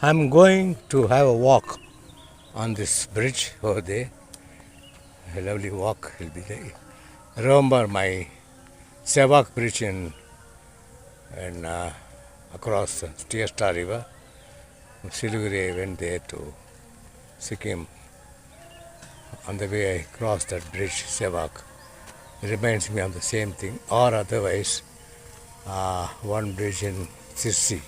I'm going to have a walk on this bridge over there. A lovely walk will be there. Remember my Sevak bridge in across the Tiesta River. From Siliguri, I went there to Sikkim. On the way I crossed that bridge, Sevak. It reminds me of the same thing. Or otherwise, one bridge in Sirsi.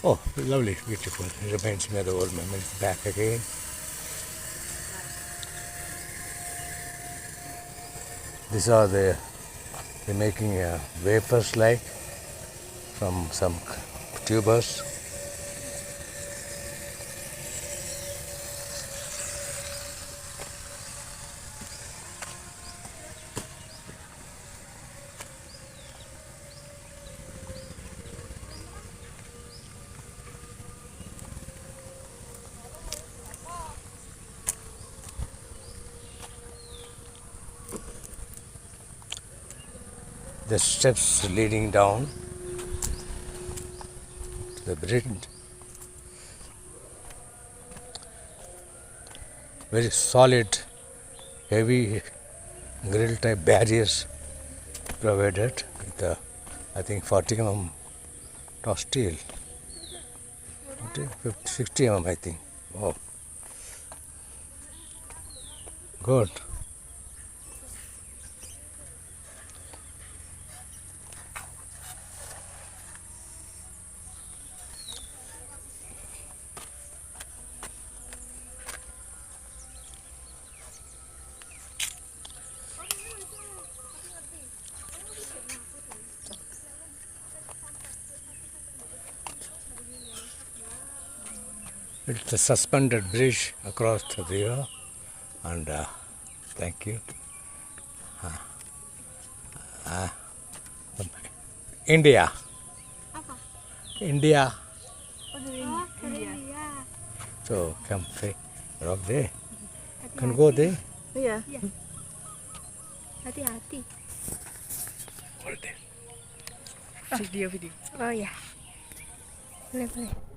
Oh, lovely, beautiful. It reminds me of the old memories back again. These are they're making wafers like from some tubers. The steps leading down to the bridge. Very solid, heavy grill type barriers provided with I think 40 mm of steel. 50, 60 mm I think. Oh, good. It's a suspended bridge across the river, and thank you. India. India. So come say, rock there. Can go there. Iya. Hati-hati. Hold there. Video. Oh ya. Boleh.